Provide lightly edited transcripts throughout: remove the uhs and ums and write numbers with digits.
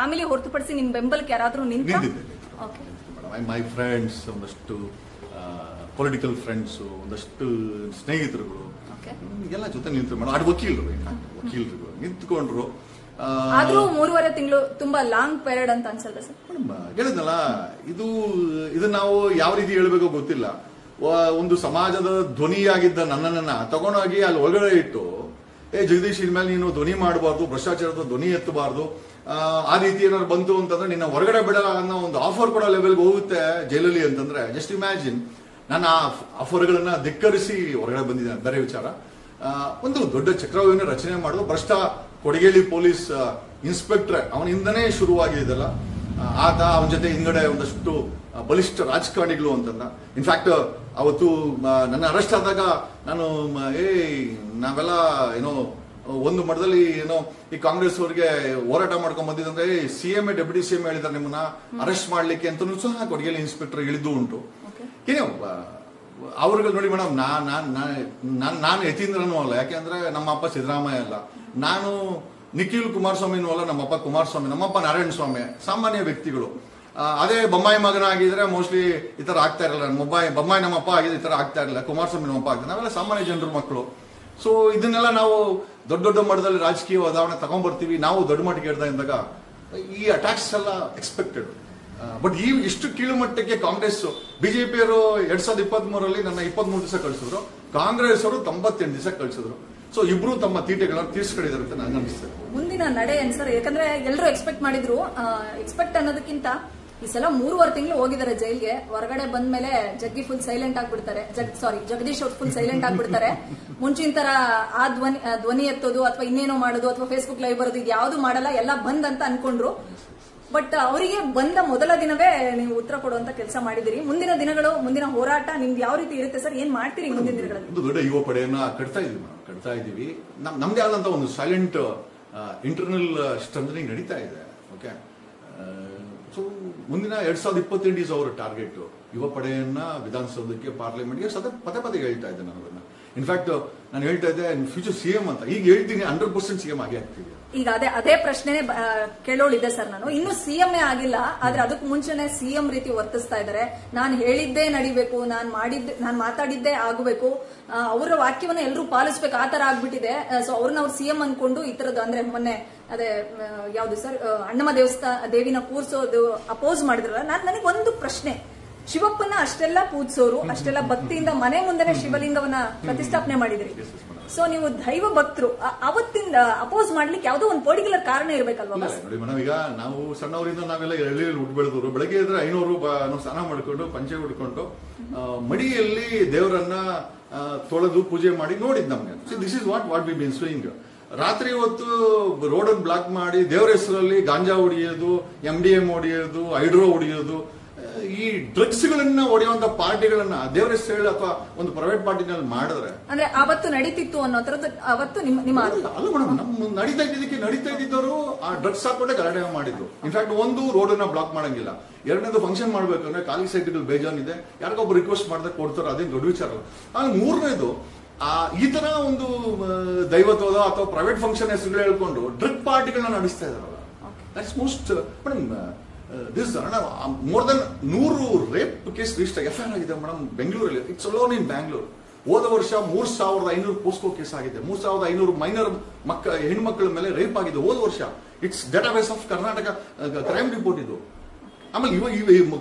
Family ಹೊರತುಪಡಿಸಿ ನಿಮ್ ಬೆಂಬಲಕ್ಕೆ ಯಾರಾದ್ರೂ ನಿಂತಿದ್ದೆ? ಮೈ ಫ್ರೆಂಡ್ಸ್, ಒಂದಷ್ಟು ಪೊಲಿಟಿಕಲ್ ಫ್ರೆಂಡ್ಸ್, ಒಂದಷ್ಟು ಸ್ನೇಹಿತರುಗಳು ಎಲ್ಲ ಜೊತೆ ನಿಂತರು ಮೇಡಮ್. ಅದು ವಕೀಲರು ನಿಂತ್ಕೊಂಡ್ರು. ಆದ್ರೂ 3.5 ತಿಂಗಳು ತುಂಬಾ ಲಾಂಗ್ ಪೀರಿಯಡ್ ಅಂತ ಅನ್ಸಲ್ಲ ಸರ್? ಹೇಳಿದ್ನಲ್ಲ, ಇದು ನಾವು ಯಾವ ರೀತಿ ಹೇಳ್ಬೇಕೋ ಗೊತ್ತಿಲ್ಲ. ಒಂದು ಸಮಾಜದ ಧ್ವನಿಯಾಗಿದ್ದ ನನ್ನನ್ನ ತಗೊಂಡೋಗಿ ಅಲ್ಲಿ ಒಳಗಡೆ ಇಟ್ಟು, ಜಗದೀಶ್ ಇನ್ಮೇಲೆ ನೀನು ಧ್ವನಿ ಮಾಡಬಾರ್ದು, ಭ್ರಷ್ಟಾಚಾರದ ಧ್ವನಿ ಎತ್ತಬಾರ್ದು, ಆ ರೀತಿ ಏನಾದ್ರು ಬಂತು ಅಂತಂದ್ರೆ ನಿನ್ನ ಹೊರಗಡೆ ಬಿಡಲ್ಲ ಅನ್ನೋ ಒಂದು ಆಫರ್ ಕೊಡೋ ಲೆವೆಲ್ಗೆ ಹೋಗುತ್ತೆ ಜೈಲಲ್ಲಿ ಅಂತಂದ್ರೆ ಜಸ್ಟ್ ಇಮ್ಯಾಜಿನ್. ನಾನು ಆ ಆಫರ್ಗಳನ್ನ ಧಿಕ್ಕರಿಸಿ ಹೊರಗಡೆ ಬಂದಿದ್ದೇನೆ. ಬೇರೆ ವಿಚಾರ, ಒಂದು ದೊಡ್ಡ ಚಕ್ರವ್ಯೂಹನ ರಚನೆ ಮಾಡೋದು ಭ್ರಷ್ಟ ಕೊಡಗೇಳಿ ಪೊಲೀಸ್ ಇನ್ಸ್ಪೆಕ್ಟರ್ ಅವನಿಂದನೇ ಶುರುವಾಗಿದೆಯಲ್ಲ. ಆತ ಅವನ ಜೊತೆ ಹಿಂಗಡೆ ಒಂದಷ್ಟು ಬಲಿಷ್ಠ ರಾಜಕಾರಣಿಗಳು ಅಂತಂದ. ಇನ್ಫ್ಯಾಕ್ಟ್ ಅವತ್ತು ನನ್ನ ಅರೆಸ್ಟ್ ಆದಾಗ ನಾನು ನಾವೆಲ್ಲ ಏನೋ ಒಂದು ಮಠದಲ್ಲಿ ಏನೋ ಈ ಕಾಂಗ್ರೆಸ್ ಅವರಿಗೆ ಹೋರಾಟ ಮಾಡ್ಕೊಂಡ್ ಬಂದಿದ್ದಂದ್ರೆ ಸಿಎಂ ಡೆಪ್ಯೂಟಿ ಸಿಎಂ ಹೇಳಿದ್ದಾರೆ ನಿಮ್ಮನ್ನ ಅರೆಸ್ಟ್ ಮಾಡ್ಲಿಕ್ಕೆ ಅಂತ ಸಹ ಕೊಡಗೇಳಿ ಇನ್ಸ್ಪೆಕ್ಟರ್ ಇಳಿದು ಉಂಟು. ಏನೋ ಅವ್ರುಗಳು ನೋಡಿ ಮೇಡಮ್, ನಾನು ಯತೀಂದ್ರನೂ ಅಲ್ಲ, ಯಾಕೆಂದ್ರೆ ನಮ್ಮ ಅಪ್ಪ ಸಿದ್ದರಾಮಯ್ಯ ಅಲ್ಲ, ನಾನು ನಿಖಿಲ್ ಕುಮಾರಸ್ವಾಮಿನೂ ಅಲ್ಲ, ನಮ್ಮಪ್ಪ ಕುಮಾರಸ್ವಾಮಿ, ನಮ್ಮಪ್ಪ ನಾರಾಯಣ ಸ್ವಾಮಿ, ಸಾಮಾನ್ಯ ವ್ಯಕ್ತಿಗಳು. ಅದೇ ಬೊಮ್ಮಾಯಿ ಮಗನ ಆಗಿದ್ರೆ ಮೋಸ್ಟ್ಲಿ ಈ ತರ ಆಗ್ತಾ ಇರಲ್ಲ. ಬೊಮ್ಮಾಯಿ ನಮ್ಮಪ್ಪ ಆಗಿದ್ರೆ ಈ ತರ ಆಗ್ತಾ ಇರಲಿಲ್ಲ, ಕುಮಾರಸ್ವಾಮಿ ನಮ್ಮಪ್ಪ ಆಗ್ತದೆ. ನಾವೆಲ್ಲ ಸಾಮಾನ್ಯ ಜನರ ಮಕ್ಕಳು. ಸೊ ಇದನ್ನೆಲ್ಲ ನಾವು ದೊಡ್ಡ ದೊಡ್ಡ ಮಟ್ಟದಲ್ಲಿ ರಾಜಕೀಯ ಬದಲಾವಣೆ ತಗೊಂಡ್ಬರ್ತೀವಿ. ನಾವು ದೊಡ್ಡ ಮಟ್ಟಿಗೆ ಹೇಳ್ತಾ ಇದ್ದಾಗ ಈ ಅಟ್ಯಾಕ್ಸ್ ಎಲ್ಲ ಎಕ್ಸ್ಪೆಕ್ಟೆಡ್. ಬಟ್ ಇಷ್ಟು ಕೀಳು ಮಟ್ಟಕ್ಕೆ ಕಾಂಗ್ರೆಸ್, ಬಿಜೆಪಿಯವರು 2023 ನನ್ನ 23 ದಿವಸ ಕಳಿಸಿದ್ರು, ಕಾಂಗ್ರೆಸ್ ಅವರು 98 ದಿವಸ ಕಳಿಸಿದ್ರು. ಸೊ ಇಬ್ರು ತಮ್ಮ ತೀಟೆಗಳನ್ನು ತೀರ್ಸ್ಕೊಂಡಿದ್ದಾರೆ ಅಂತ ನನಗೆ ಅನಿಸ್ತದೆ. ಮುಂದಿನ ನಡೆ ಏನ್ ಸರ್? ಯಾಕಂದ್ರೆ ಎಲ್ಲರೂ ಎಕ್ಸ್ಪೆಕ್ಟ್ ಮಾಡಿದ್ರು. ಎಕ್ಸ್ಪೆಕ್ಟ್ ಅನ್ನೋದಕ್ಕಿಂತ ಈ ಸಲ 3.5 ತಿಂಗಳು ಹೋಗಿದ್ದಾರೆ ಜೈಲ್ಗೆ. ಹೊರಗಡೆ ಬಂದ್ಮೇಲೆ ಜಗ್ಗಿ ಫುಲ್ ಸೈಲೆಂಟ್ ಆಗ್ಬಿಡ್ತಾರೆ. ಜಗದೀಶ್ ಅವ್ರು ಫುಲ್ ಸೈಲೆಂಟ್ ಆಗ್ಬಿಡ್ತಾರೆ. ಮುಂಚಿನ ತರ ಆ ಧ್ವನಿ ಎತ್ತೋದು ಅಥವಾ ಇನ್ನೇನೋ ಮಾಡೋದು ಅಥವಾ ಫೇಸ್ಬುಕ್ ಲೈವ್ ಬರೋದು ಇದು ಯಾವ್ದು ಮಾಡಲ್ಲ, ಎಲ್ಲ ಬಂದ್ ಅಂತ ಅನ್ಕೊಂಡ್ರು. ಬಟ್ ಅವರಿಗೆ ಬಂದ ಮೊದಲ ದಿನವೇ ನೀವು ಉತ್ತರ ಕೊಡುವಂತ ಕೆಲಸ ಮಾಡಿದಿರಿ. ಮುಂದಿನ ದಿನಗಳು, ಮುಂದಿನ ಹೋರಾಟ ನಿಮ್ದು ಯಾವ ರೀತಿ ಇರುತ್ತೆ ಸರ್? ಏನ್ ಮಾಡ್ತೀರಿ ಮುಂದಿನ ದಿನಗಳಲ್ಲಿ? ಒಂದು ದೊಡ್ಡ ಯುವ ಪಡೆಯನ್ನ ಕಟ್ತಾ ಇದೀವಿ. ನಮ್ದೇ ಆದಂತ ಒಂದು ಸೈಲೆಂಟ್ ಇಂಟರ್ನಲ್ ಸ್ಟ್ರೆಂಥನಿಂಗ್ ನಡೀತಾ ಇದೆ. ಓಕೆ, ಸೊ ಮುಂದಿನ 2028 ಈಸ್ ಅವರ್ ಟಾರ್ಗೆಟ್. ಯುವ ಪಡೆಯನ್ನ ವಿಧಾನಸೌಧಕ್ಕೆ, ಪಾರ್ಲಿಮೆಂಟ್ಗೆ ಪದೇ ಹೇಳ್ತಾ ಇದ್ದೆ ನಾನು ಅದನ್ನ. ಇನ್ಫ್ಯಾಕ್ಟ್ ನಾನು ಹೇಳ್ತಾ ಇದ್ದೆ ಫ್ಯೂಚರ್ ಸಿಎಂ ಅಂತ. ಈಗ ಹೇಳ್ತೀನಿ 100% ಸಿಎಂ ಆಗೇ ಆಗ್ತೀವಿ. ಈಗ ಅದೇ ಪ್ರಶ್ನೆನೇ ಕೇಳೋಳಿದೆ ಸರ್. ನಾನು ಇನ್ನು ಸಿಎಂ ಆಗಿಲ್ಲ, ಆದ್ರೆ ಅದಕ್ಕೆ ಮುಂಚೆನೆ ಸಿಎಂ ರೀತಿ ವರ್ತಿಸ್ತಾ ಇದ್ದಾರೆ. ನಾನು ಹೇಳಿದ್ದೇ ನಡಿಬೇಕು, ನಾನು ಮಾತಾಡಿದ್ದೇ ಆಗಬೇಕು, ಅವರ ವಾಕ್ಯವನ್ನ ಎಲ್ಲರೂ ಪಾಲಿಸಬೇಕು, ಆ ತರ ಆಗ್ಬಿಟ್ಟಿದೆ. ಸೊ ಅವ್ರನ್ನ ಅವ್ರು ಸಿಎಂ ಅನ್ಕೊಂಡು ಈ ತರದ್ದು, ಅಂದ್ರೆ ಮೊನ್ನೆ ಅದೇ ಯಾವ್ದು ಸರ್, ಅಣ್ಣಮ್ಮ ದೇವಿನ ಕೂರ್ಸೋದು ಅಪೋಸ್ ಮಾಡಿದ್ರಲ್ಲ. ನನಗೆ ಒಂದು ಪ್ರಶ್ನೆ, ಶಿವಪ್ಪನ ಅಷ್ಟೆಲ್ಲ ಪೂಜಿಸೋರು, ಅಷ್ಟೆಲ್ಲ ಭಕ್ತಿಯಿಂದ ಮನೆ ಮುಂದೆನೆ ಶಿವಲಿಂಗವನ್ನ ಪ್ರತಿಷ್ಠಾಪನೆ ಮಾಡಿದ್ರಿ. ಸೊ ನೀವು ದೈವ ಭಕ್ತರು, ಅವತ್ತಿಂದ ಅಪೋಸ್ ಮಾಡ್ಲಿಕ್ಕೆ ಯಾವುದೋ ಒಂದು ಪರ್ಟಿಕ್ಯುಲರ್ ಕಾರಣ ಇರ್ಬೇಕಲ್ವಾ? ನೋಡಿ ಮೇಡಮ್, ಈಗ ನಾವು ಸಣ್ಣವರಿಂದ ನಾವೆಲ್ಲ ಹಳ್ಳಿಯಲ್ಲಿ ಹುಟ್ಟು ಬೆಳೆದವರು. ಬೆಳಗ್ಗೆ ಇದ್ರೆ 500 ಸ್ನಾನ ಮಾಡ್ಕೊಂಡು ಪಂಚೆ ಉಡ್ಕೊಂಡು ಮಡಿಯಲ್ಲಿ ದೇವರನ್ನ ತೊಳೆದು ಪೂಜೆ ಮಾಡಿ ನೋಡಿದ್ ನಮ್ಗೆ. This is what we been doing. ರಾತ್ರಿ ಹೊತ್ತು ರೋಡ್ ಅನ್ನು ಬ್ಲಾಕ್ ಮಾಡಿ ದೇವರ ಹೆಸರಲ್ಲಿ ಗಾಂಜಾ ಹೊಡಿಯೋದು, MDM ಹೊಡಿಯೋದು, ಹೈಡ್ರೋ ಹೊಡಿಯೋದು, ಈ ಡ್ರಗ್ಸ್ ಗಳನ್ನ ಹೊಡೆಯುವಂತ ಪಾರ್ಟಿಗಳನ್ನ ದೇವರ ಹೆಸರು ಹೇಳಿ ಅಥವಾ ಒಂದು ಪ್ರೈವೇಟ್ ಪಾರ್ಟಿನಲ್ಲಿ ಮಾಡಿದ್ರೆ ಅಂದ್ರೆ ಅವತ್ತು ನಡೀತಿತ್ತು ಅನ್ನೋ ತರದ್ದು ಅವತ್ತು ನಿಮ್ಮ ಅಲ್ಲ ಮೇಡಮ್. ನಮ್ಮ ನಡೀತಾ ಇದ್ದಿದ್ದವರು ಆ ಡ್ರಗ್ಸ್ ಹಾಕೊಂಡೆ ಗಲಾಟೆ ಮಾಡಿದ್ರು. ಇನ್ಫ್ಯಾಕ್ಟ್ ಒಂದು ರೋಡ್ ಅನ್ನ ಬ್ಲಾಕ್ ಮಾಡಂಗಿಲ್ಲ. ಎರಡನೇದು ಫಂಕ್ಷನ್ ಮಾಡ್ಬೇಕಂದ್ರೆ ಖಾಲಿ ಸೈಟ್ಗಳು ಬೇಜಾನ್ ಇದೆ, ಯಾರಿಗೊಬ್ಬರು ರಿಕ್ವೆಸ್ಟ್ ಮಾಡಿದ್ರೆ ಕೊಡ್ತಾರೋ, ಅದೇನು ದೊಡ್ಡ ವಿಚಾರ ಅಲ್ಲ. ಆಮೇಲೆ ಮೂರನೇದು, ಈ ತರ ಒಂದು ದೈವತ್ವದ ಅಥವಾ ಪ್ರೈವೇಟ್ ಫಂಕ್ಷನ್ ಹೆಸರುಗಳು ಹೇಳ್ಕೊಂಡು ಡ್ರಗ್ ಪಾರ್ಟಿಗಳನ್ನ ನಡೆಸ್ತಾ ಇದಾರಲ್ಲ, that's most madam. This more than 100 rape case register FIR ಆಗಿದೆ ಮೇಡಮ್ ಬೆಂಗಳೂರಲ್ಲಿ. It's alone in Bangalore. ಹೋದ ವರ್ಷ 3500 ಪೋಸ್ಕೋ ಕೇಸ್ ಆಗಿದೆ. 3500 ಮೈನರ್ ಹೆಣ್ಮಕ್ಳ ಮೇಲೆ ರೇಪ್ ಆಗಿದೆ ಹೋದ ವರ್ಷ. It's database of Karnataka crime report ಇದು. ಆಮೇಲೆ ಇವಾಗ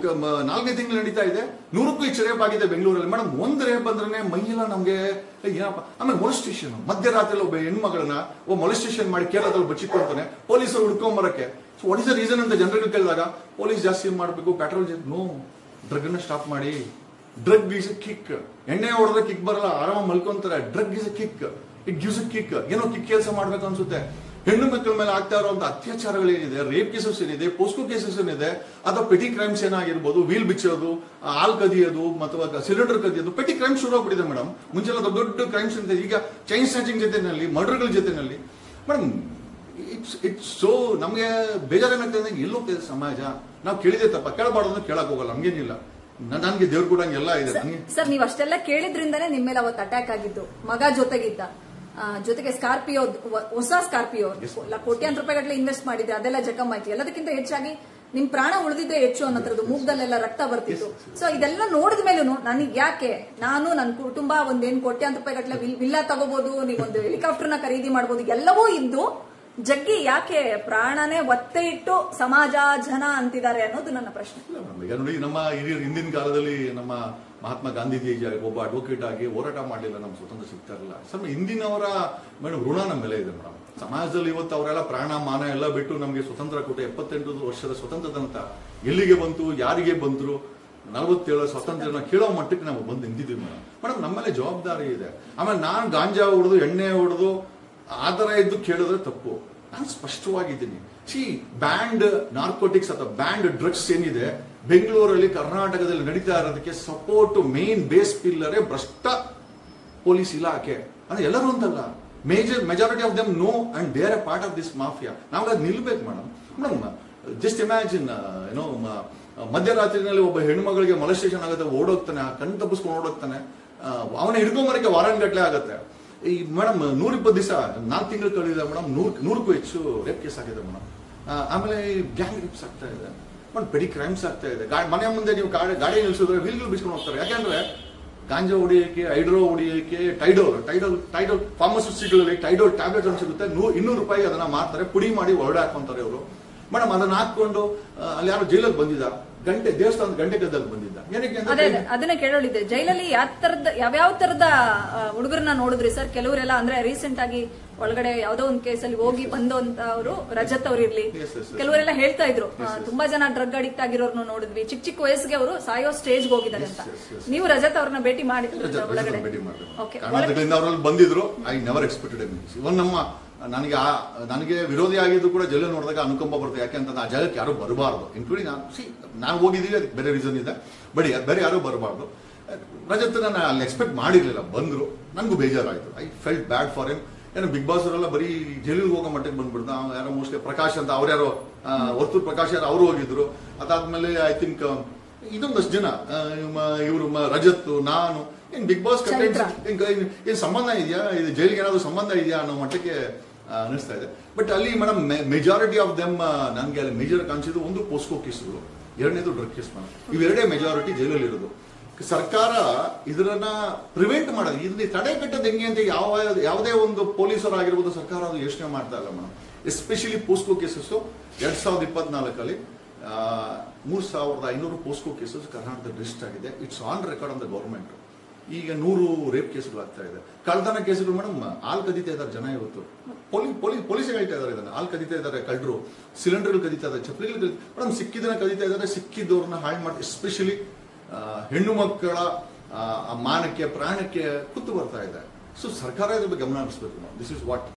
4ನೇ ತಿಂಗಳು ನಡೀತಾ ಇದೆ, 100ಕ್ಕೂ ಹೆಚ್ಚು ರೇಪ್ ಆಗಿದೆ ಬೆಂಗಳೂರಲ್ಲಿ ಮೇಡಮ್. ಒಂದು ರೇಪ್ ಅಂದ್ರೆ ಮೈಯೆಲ್ಲ ನಮ್ಗೆ ಏನಪ್ಪ. ಆಮೇಲೆ ಮೊಲೆಸ್ಟೇಷನ್, ಮಧ್ಯರಾತ್ರಿ ಒಬ್ಬ ಹೆಣ್ಮಗಳನ್ನ ಮೊಲೆಸ್ಟೇಷನ್ ಮಾಡಿ ಕೇರಳದಲ್ಲಿ ಬಚ್ಚಿಕೊಳ್ತಾನೆ, ಪೊಲೀಸರು ಹುಡ್ಕೊಂಬರಕ್ಕೆ. So what is the reason ಅಂತ ಜನರಿಗೆ ಕೇಳಿದಾಗ, ಪೊಲೀಸ್ ಜಾಸ್ತಿ ಮಾಡಬೇಕು, ಪೆಟ್ರೋಲ್ ನೋ, ಡ್ರಗ್ ಅನ್ನ ಸ್ಟಾಪ್ ಮಾಡಿ. Drug is a kick. ಎಣ್ಣೆ ಹೊಡೆದ್ರೆ ಕಿಕ್ ಬರಲ್ಲ, ಆರಾಮ ಮಲ್ಕೊಂತಾರೆ. Drug is a kick, it gives a kick. ಏನೋ ಕಿಕ್ ಕೆಲಸ ಮಾಡ್ಬೇಕು ಅನ್ಸುತ್ತೆ. ಹೆಣ್ಣು ಮಕ್ಕಳ ಮೇಲೆ ಆಗ್ತಾ ಇರುವಂತ ಅತ್ಯಾಚಾರಗಳೇನಿದೆ, ರೇಪ್ ಕೇಸಸ್ ಏನಿದೆ, ಪೋಸ್ಕೋ ಕೇಸಸ್ ಏನಿದೆ, ಅಥವಾ ಪೆಟಿ ಕ್ರೈಮ್ಸ್ ಏನಾಗಿರ್ಬೋದು, ವೀಲ್ ಬಿಚ್ಚೋದು, ಹಾಲ್ ಕದಿಯೋದು, ಅಥವಾ ಸಿಲಿಂಡರ್ ಕದಿಯೋದು, ಪೆಟಿ ಕ್ರೈಮ್ಸ್ ಶುರು ಆಗ್ಬಿಟ್ಟಿದೆ ಮೇಡಮ್. ಮುಂಚೆಲ್ಲ ದೊಡ್ಡ ದೊಡ್ಡ ಕ್ರೈಮ್ಸ್ ಇದೆ, ಈಗ ಚೈನ್ ಸ್ನ್ಯಾಚಿಂಗ್ ಜೊತೆನಲ್ಲಿ, ಮರ್ಡರ್ಗಳ ಜೊತೆನಲ್ಲಿ ಮೇಡಮ್. ಇಟ್ಸ್ ಸೋ ನಮ್ಗೆ ಬೇಜಾರೇನಾಗ್ತದೆ, ಎಲ್ಲೋಗ್ತದೆ ಸಮಾಜ. ನಾವು ಕೇಳಿದೆ ತಪ್ಪ, ಕೇಳಬಾರ್ದು ಅಂದ್ರೆ ಕೇಳಕ್ ಹೋಗಲ್ಲ, ಹಂಗೇನಿಲ್ಲ. ನನ್ಗೆ ದೇವ್ರು ಕೂಡ ಹಂಗೆಲ್ಲ ಇದೆ. ಸರ್ ನೀವು ಅಷ್ಟೆಲ್ಲ ಕೇಳಿದ್ರಿಂದಾನೇ ನಿಮ್ಮ ಮೇಲೆ ಅವತ್ತು ಅಟ್ಯಾಕ್ ಆಗಿದ್ದು. ಮಗ ಜೊತೆಗಿದ್ದ, ಜೊತೆಗೆ ಸ್ಕಾರ್ಪಿಯೋ, ಹೊಸ ಸ್ಕಾರ್ಪಿಯೋ ಕೋಟ್ಯಾಂತರ ರೂಪಾಯಿಗಟ್ಟಲೆ ಇನ್ವೆಸ್ಟ್ ಮಾಡಿದ್ರೆ ಅದೆಲ್ಲ ಜಖಮ್ ಆಯ್ತು. ಎಲ್ಲದಕ್ಕಿಂತ ಹೆಚ್ಚಾಗಿ ನಿಮ್ ಪ್ರಾಣ ಉಳಿದಿದ್ರೆ ಹೆಚ್ಚು ಅನ್ನೋದ್ರದ್ದು, ಮೂಗ್ದಲ್ಲೆಲ್ಲ ರಕ್ತ ಬರ್ತಿತ್ತು. ಸೊ ಇದೆಲ್ಲ ನೋಡಿದ ಮೇಲೂ ನನಗೆ ಯಾಕೆ, ನಾನು ನನ್ನ ಕುಟುಂಬ ಒಂದೇನು ಕೋಟ್ಯಾಂತರ ರೂಪಾಯಿಗಟ್ಟಲೆ ವಿಲ್ಲಾ ತಗೋಬಹುದು, ನೀವೊಂದು ಹೆಲಿಕಾಪ್ಟರ್ನ ಖರೀದಿ ಮಾಡಬಹುದು, ಎಲ್ಲವೂ ಇದ್ದು ಜಗ್ಗಿ ಯಾಕೆ ಪ್ರಾಣನೇ ಒತ್ತೆ ಇಟ್ಟು ಸಮಾಜ ಜನ ಅಂತಿದ್ದಾರೆ ಅನ್ನೋದು ನನ್ನ ಪ್ರಶ್ನೆ. ಈಗ ನೋಡಿ, ನಮ್ಮ ಹಿರಿಯರು ಹಿಂದಿನ ಕಾಲದಲ್ಲಿ ನಮ್ಮ ಮಹಾತ್ಮ ಗಾಂಧೀಜಿ ಒಬ್ಬ ಅಡ್ವೊಕೇಟ್ ಆಗಿ ಹೋರಾಟ ಮಾಡಲಿಲ್ಲ, ನಮ್ಗೆ ಸ್ವತಂತ್ರ ಸಿಗ್ತಾ ಇರಲಿಲ್ಲ. ಹಿಂದಿನವರ ಮೇಡಮ್ ಋಣ ನಮ್ಮ ಮೇಲೆ ಇದೆ ಮೇಡಮ್. ಸಮಾಜದಲ್ಲಿ ಇವತ್ತು ಅವರೆಲ್ಲ ಪ್ರಾಣ ಮಾನ ಎಲ್ಲ ಬಿಟ್ಟು ನಮಗೆ ಸ್ವತಂತ್ರ ಕೊಟ್ಟು 78 ವರ್ಷದ ಸ್ವತಂತ್ರದಂತ ಎಲ್ಲಿಗೆ ಬಂತು, ಯಾರಿಗೆ ಬಂದ್ರು, 47 ಸ್ವಾತಂತ್ರ್ಯನ ಕೇಳೋ ಮಟ್ಟಕ್ಕೆ ನಾವು ಬಂದು ನಿಂತಿದ್ದೀವಿ ಮೇಡಮ್. ನಮ್ಮಲ್ಲೇ ಜವಾಬ್ದಾರಿ ಇದೆ. ಆಮೇಲೆ ನಾನು ಗಾಂಜಾ ಹೊಡೆದು ಎಣ್ಣೆ ಹೊಡೆದು ಆ ತರ ಇದ್ದು ಕೇಳಿದ್ರೆ ತಪ್ಪು. ನಾನು ಸ್ಪಷ್ಟವಾಗಿದ್ದೀನಿ. ಬ್ಯಾಂಡ್ ನಾರ್ಕೋಟಿಕ್ಸ್ ಅಥವಾ ಬ್ಯಾಂಡ್ ಡ್ರಗ್ಸ್ ಏನಿದೆ ಬೆಂಗಳೂರಲ್ಲಿ ಕರ್ನಾಟಕದಲ್ಲಿ ನಡೀತಾ ಇರೋದಕ್ಕೆ ಸಪೋರ್ಟ್ ಮೇನ್ ಬೇಸ್ ಪಿಲ್ಲರೇ ಭ್ರಷ್ಟ ಪೊಲೀಸ್ ಇಲಾಖೆ. ಅಂದ್ರೆ ಎಲ್ಲರೂ ಅಂತಲ್ಲ, majority of them know and they are a part of this mafia. ನಾವು ಅದು ನಿಲ್ಬೇಕು ಮೇಡಮ್. ಜಸ್ಟ್ ಇಮ್ಯಾಜಿನ್, ಏನೋ ಮಧ್ಯರಾತ್ರಿನಲ್ಲಿ ಒಬ್ಬ ಹೆಣ್ಮಗಳಿಗೆ ಮೊಲೆಸ್ಟೇಷನ್ ಆಗುತ್ತೆ, ಓಡೋಗ್ತಾನೆ, ಕಣ್ ತಪ್ಪಿಸ್ಕೊಂಡು ಓಡೋಗ್ತಾನೆ, ಅವನ ಹಿಡ್ಕೊಂಬರಕ್ಕೆ ವಾರಾನ್ಗಟ್ಲೆ ಆಗುತ್ತೆ. ಈ ಮೇಡಮ್ 120 ದಿವಸ 4 ತಿಂಗಳು ಕಳೆದಿದೆ ಮೇಡಮ್. 100ಕ್ಕೂ ಹೆಚ್ಚು ರೇಪ್ ಕೇಸ್ ಆಗಿದೆ ಮೇಡಮ್. ಆಮೇಲೆ ಗ್ಯಾಂಗ್ ರೇಪ್ಸ್ ಆಗ್ತಾ ಇದೆ ಮೇಡಮ್, ಪೆಡಿ ಕ್ರೈಮ್ಸ್ ಆಗ್ತಾ ಇದೆ. ಮನೆ ಮುಂದೆ ನೀವು ಗಾಡಿ ನಿಲ್ಸಿದ್ರೆ ವೀಲ್ಗಳು ಬಿಸ್ಕೊಂಡು ಹೋಗ್ತಾರೆ. ಯಾಕಂದ್ರೆ ಗಾಂಜಾ ಹೊಡಿಯೋಕೆ, ಹೈಡ್ರೋ ಹೊಡಿಯೋಕೆ ಟೈಡೋಲ್ ಫಾರ್ಮಸ್ಯೂಟಿಕಲ್ ಟೈಡೋಲ್ ಟ್ಯಾಬ್ಲೆಟ್ ಅಂತ ಸಿಗುತ್ತೆ, 200 ರೂಪಾಯಿ ಅದನ್ನ ಮಾರ್ತಾರೆ, ಪುಡಿ ಮಾಡಿ ಹೊರಡೆ ಹಾಕೊಂತಾರೆ ಅವರು ಮೇಡಮ್. ಅದನ್ನ ಹಾಕೊಂಡು ಅಲ್ಲಿ ಯಾರು ಜೈಲಲ್ಲಿ ಬಂದಿದ್ದ, ದೇವಸ್ಥಾನದ ಗಂಟೆ ಗದ್ದಲ್ಲಿ ಬಂದಿದ್ದ. ಅದನ್ನ ಕೇಳೋಳಿದೆ, ಜೈಲಲ್ಲಿ ಯಾವ್ಯಾವ ತರದ ಹುಡುಗರನ್ನ ನೋಡಿದ್ರಿ ಸರ್? ಕೆಲವರೆಲ್ಲ ಅಂದ್ರೆ ರೀಸೆಂಟ್ ಆಗಿ ಒಳಗಡೆ ಯಾವ್ದೋ ಒಂದು ಕೇಸಲ್ಲಿ ಹೋಗಿ ಬಂದವರು ರಜತ್ ಅವ್ರು ಇರ್ಲಿ, ಕೆಲವರೆಲ್ಲ ಹೇಳ್ತಾ ಇದ್ರು ತುಂಬಾ ಜನ ಡ್ರಗ್ ಅಡಿಕ್ಟ್ ಆಗಿರೋರ್ನು ನೋಡಿದ್ವಿ, ಚಿಕ್ಕ ವಯಸ್ಸಿಗೆ ಅವರು ಸಾಯೋ ಸ್ಟೇಜ್ ಹೋಗಿದ್ದಾರೆ ಅಂತ. ನೀವು ರಜತ್ ಅವ್ರನ್ನ ಭೇಟಿ ಮಾಡಿದ್ರೆ ಒಳಗಡೆ ಬಂದಿದ್ರು. I never expected. ಇವನ್ ನನಗೆ ವಿರೋಧಿ ಆಗಿದ್ದು ಕೂಡ ಜೈಲು ನೋಡಿದಾಗ ಅನುಕಂಪ ಬರುತ್ತೆ. ಯಾಕೆಂತಂದ್ರೆ ಆ ಜಾಗಕ್ಕೆ ಯಾರು ಬರಬಾರ್ದು, ಇನ್ಕ್ಲೂಡಿಂಗ್ ನಾನು ಹೋಗಿದ್ದೀವಿ, ಅದಕ್ಕೆ ಬೇರೆ ರೀಸನ್ ಇದೆ, ಬೇರೆ ಯಾರು ಬರಬಾರ್ದು. ರಜತ್ ನಾನು ಅಲ್ಲಿ ಎಕ್ಸ್ಪೆಕ್ಟ್ ಮಾಡಿರ್ಲಿಲ್ಲ, ಬಂದ್ರು, ನನಗೂ ಬೇಜಾರಾಯ್ತು. I felt bad for him. ಏನು ಬಿಗ್ ಬಾಸ್ ಅವರೆಲ್ಲ ಬರೀ ಜೈಲಿಗೆ ಹೋಗೋ ಮಟ್ಟಿಗೆ ಬಂದ್ಬಿಡ್ತು. ಯಾರೋ ಮೋಸ್ಟ್ಲಿ ಪ್ರಕಾಶ್ ಅಂತ ಅವ್ರ್ಯಾರೋ ವರ್ತೂರ್ ಪ್ರಕಾಶ್ ಯಾರು ಅವರು ಹೋಗಿದ್ರು. ಅದಾದ್ಮೇಲೆ ಐ ಥಿಂಕ್ ಇದೊಂದಷ್ಟು ಜನ, ಇವರು ರಜತ್, ನಾನು, ಏನ್ ಬಿಗ್ ಬಾಸ್ ಏನ್ ಸಂಬಂಧ ಇದೆಯಾ, ಇದು ಜೈಲಿಗೆ ಏನಾದ್ರು ಸಂಬಂಧ ಇದೆಯಾ ಅನ್ನೋ ಮಟ್ಟಕ್ಕೆ ಅನಿಸ್ತಾ ಇದೆ. ಬಟ್ ಅಲ್ಲಿ ಮೇಡಮ್ ಮೆಜಾರಿಟಿ ಆಫ್ ದೆಮ್ ನನಗೆ ಅಲ್ಲಿ ಮೇಜರ್ ಕಾಣಿಸಿದ್ದು, ಒಂದು ಪೋಸ್ಕೋ ಕೇಸ್ಗಳು, ಎರಡನೇದು ಡ್ರಗ್ ಕೇಸ್ ಮೇಡಮ್. ಇವೆರಡೇ ಮೆಜಾರಿಟಿ ಜೈಲಲ್ಲಿ ಇರೋದು. ಸರ್ಕಾರ ಇದನ್ನ ಪ್ರಿವೆಂಟ್ ಮಾಡೋದು, ಇದನ್ನ ತಡೆ ಕಟ್ಟೋದು ಹೆಂಗೆ ಅಂತ ಯಾವುದೇ ಒಂದು ಪೊಲೀಸರಾಗಿರ್ಬೋದು ಸರ್ಕಾರ ಅದು ಯೋಚನೆ ಮಾಡ್ತಾ ಇಲ್ಲ madam. Especially POCSO cases 2024 3500 POCSO cases ಕರ್ನಾಟಕದಲ್ಲಿ ರಿಜಿಸ್ಟರ್ ಆಗಿದೆ. It's on record on the government. ಈಗ 100 ರೇಪ್ ಕೇಸ್ಗಳು ಆಗ್ತಾ ಇದೆ. ಕಳ್ತನ ಕೇಸ್ಗಳು ಮೇಡಮ್, ಹಾಲ್ ಕದೀತಾ ಇದ್ದಾರೆ ಜನ. ಇವತ್ತು ಪೊಲೀಸ್ ಹೇಳ್ತಾ ಇದ್ದಾರೆ, ಇದನ್ನ ಹಾಲ್ ಕದೀತಾ ಇದ್ದಾರೆ, ಕಳ್ಳರು ಸಿಲಿಂಡರ್ಗಳು ಕದೀತಾ ಇದ್ದಾರೆ, ಚಪ್ಪಲಿಗಳು ಮೇಡಮ್, ಸಿಕ್ಕಿದ್ದನ್ನ ಕದೀತಾ ಇದ್ದಾರೆ, ಸಿಕ್ಕಿದ್ದವ್ರನ್ನ ಹಾಳು ಮಾಡಿ, ಎಸ್ಪೆಷಲಿ ಹೆಣ್ಣು ಮಕ್ಕಳ ಮಾನಕ್ಕೆ ಪ್ರಾಣಕ್ಕೆ ಕುತ್ತು ಬರ್ತಾ ಇದೆ. ಸೊ ಸರ್ಕಾರ ಇದ್ರ ಬಗ್ಗೆ ಗಮನ ಹರಿಸಬೇಕು. This is what